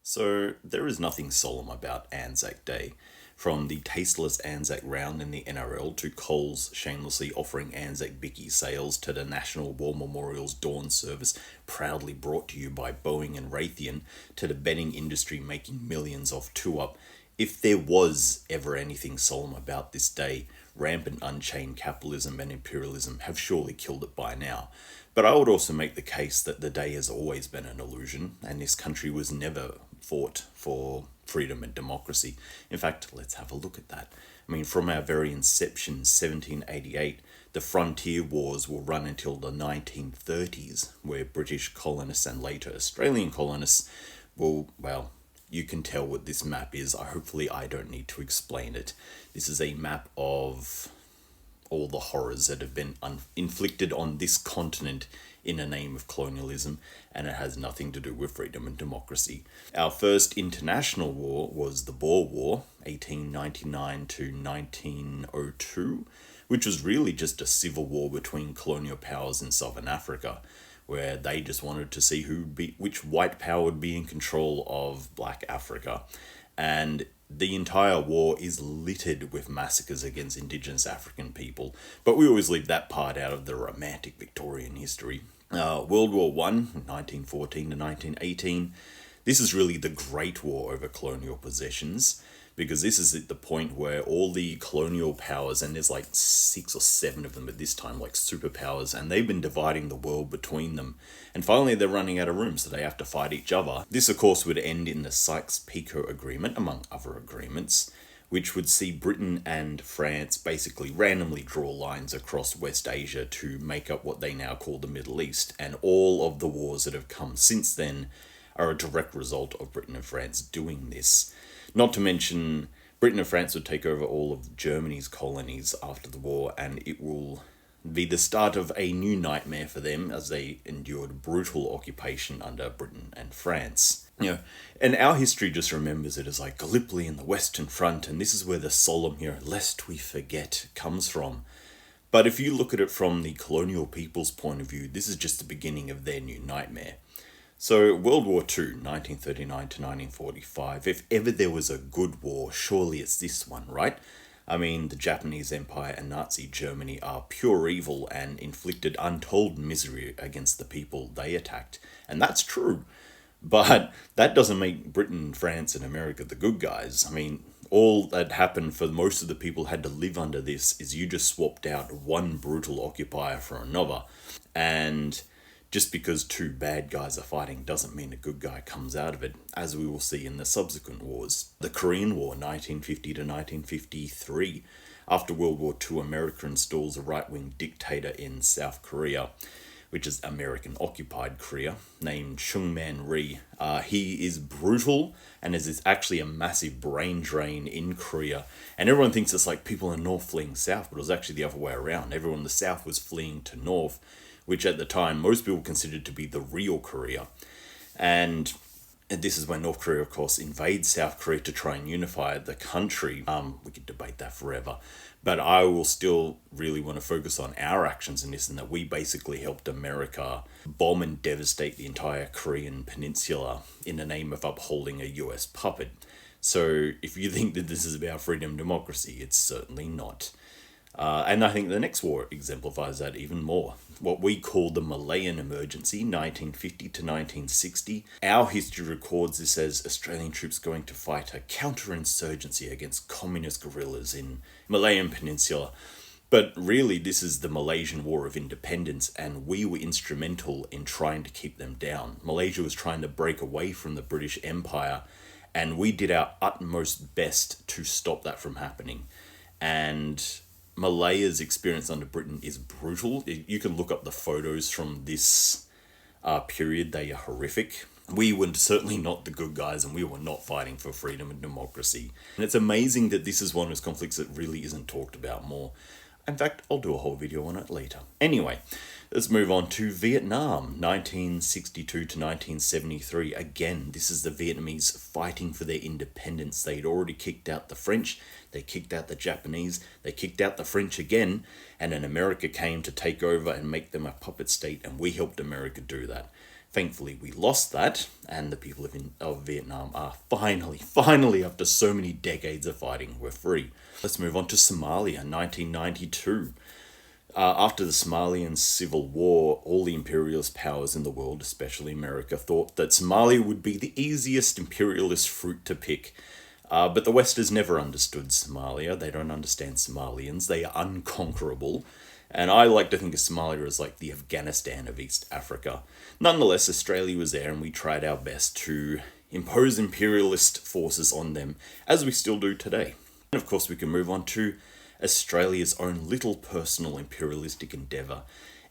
So there is nothing solemn about Anzac Day. From the tasteless Anzac round in the NRL to Coles shamelessly offering Anzac Bicky sales to the National War Memorial's dawn service proudly brought to you by Boeing and Raytheon to the betting industry making millions off two-up. If there was ever anything solemn about this day, rampant unchained capitalism and imperialism have surely killed it by now. But I would also make the case that the day has always been an illusion, and this country was never fought for freedom and democracy. In fact, let's have a look at that. I mean, from our very inception, 1788, the frontier wars will run until the 1930s, where British colonists and later Australian colonists will, well, you can tell what this map is. Hopefully I don't need to explain it. This is a map of all the horrors that have been inflicted on this continent in the name of colonialism, and it has nothing to do with freedom and democracy. Our first international war was the Boer War, 1899 to 1902, which was really just a civil war between colonial powers in Southern Africa, where they just wanted to see which white power would be in control of Black Africa. And the entire war is littered with massacres against Indigenous African people, but we always leave that part out of the romantic Victorian history. World War One, 1914 to 1918. This is really the Great War over colonial possessions, because this is at the point where all the colonial powers, and there's like 6 or 7 of them at this time, like superpowers, and they've been dividing the world between them. And finally they're running out of room, so they have to fight each other. This, of course, would end in the Sykes-Picot Agreement, among other agreements, which would see Britain and France basically randomly draw lines across West Asia to make up what they now call the Middle East. And all of the wars that have come since then are a direct result of Britain and France doing this. Not to mention, Britain and France would take over all of Germany's colonies after the war, and it will be the start of a new nightmare for them as they endured brutal occupation under Britain and France. And our history just remembers it as like Gallipoli in the Western Front, and this is where the solemn lest we forget, comes from. But if you look at it from the colonial people's point of view, this is just the beginning of their new nightmare. So World War II, 1939 to 1945, if ever there was a good war, surely it's this one, right? I mean, the Japanese Empire and Nazi Germany are pure evil and inflicted untold misery against the people they attacked. And that's true. But that doesn't make Britain, France, and America the good guys. I mean, all that happened for most of the people had to live under this is you just swapped out one brutal occupier for another. And just because 2 bad guys are fighting doesn't mean a good guy comes out of it, as we will see in the subsequent wars. The Korean War, 1950 to 1953. After World War II, America installs a right-wing dictator in South Korea, which is American-occupied Korea, named Chungman Rhee. He is brutal, and there's actually a massive brain drain in Korea. And everyone thinks it's like people in the North fleeing south, but it was actually the other way around. Everyone in the south was fleeing to north, which at the time most people considered to be the real Korea. And this is when North Korea, of course, invades South Korea to try and unify the country. We could debate that forever. But I will still really want to focus on our actions in this, and that we basically helped America bomb and devastate the entire Korean peninsula in the name of upholding a US puppet. So if you think that this is about freedom and democracy, it's certainly not. And I think the next war exemplifies that even more. What we call the Malayan Emergency, 1950 to 1960. Our history records this as Australian troops going to fight a counterinsurgency against communist guerrillas in Malayan Peninsula. But really, this is the Malaysian War of Independence, and we were instrumental in trying to keep them down. Malaysia was trying to break away from the British Empire, and we did our utmost best to stop that from happening. And Malaya's experience under Britain is brutal. You can look up the photos from this period. They are horrific. We were certainly not the good guys, and we were not fighting for freedom and democracy. And it's amazing that this is one of those conflicts that really isn't talked about more. In fact, I'll do a whole video on it later. Anyway, let's move on to Vietnam, 1962 to 1973. Again, this is the Vietnamese fighting for their independence. They'd already kicked out the French, they kicked out the Japanese, they kicked out the French again, and then America came to take over and make them a puppet state, and we helped America do that. Thankfully, we lost that, and the people of Vietnam are finally, after so many decades of fighting, were free. Let's move on to Somalia, 1992. After the Somalian Civil War, all the imperialist powers in the world, especially America, thought that Somalia would be the easiest imperialist fruit to pick. But the West has never understood Somalia. They don't understand Somalians. They are unconquerable. And I like to think of Somalia as like the Afghanistan of East Africa. Nonetheless, Australia was there and we tried our best to impose imperialist forces on them, as we still do today. And of course, we can move on to Australia's own little personal imperialistic endeavour,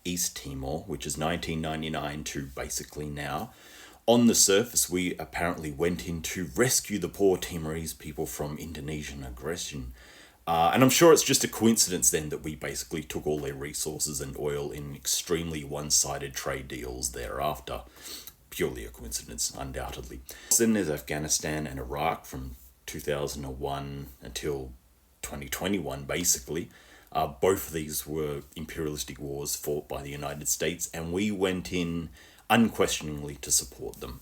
East Timor, which is 1999 to basically now. On the surface, we apparently went in to rescue the poor Timorese people from Indonesian aggression. And I'm sure it's just a coincidence then that we basically took all their resources and oil in extremely one-sided trade deals thereafter. Purely a coincidence, undoubtedly. Then there's Afghanistan and Iraq from 2001 until 2021, basically. Both of these were imperialistic wars fought by the United States, and we went in unquestioningly to support them.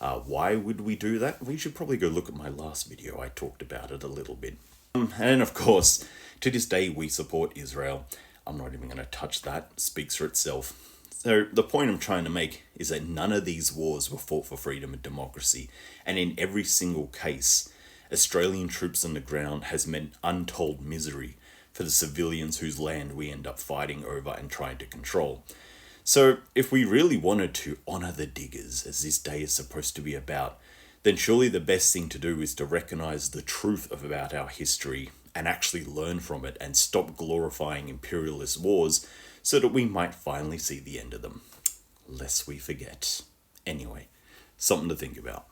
Why would we do that? We should probably go look at my last video. I talked about it a little bit. And of course, to this day, we support Israel. I'm not even going to touch that. It speaks for itself. So the point I'm trying to make is that none of these wars were fought for freedom and democracy. And in every single case, Australian troops on the ground has meant untold misery for the civilians whose land we end up fighting over and trying to control. So if we really wanted to honour the diggers, as this day is supposed to be about, then surely the best thing to do is to recognise the truth about our history and actually learn from it and stop glorifying imperialist wars so that we might finally see the end of them. Lest we forget. Anyway, something to think about.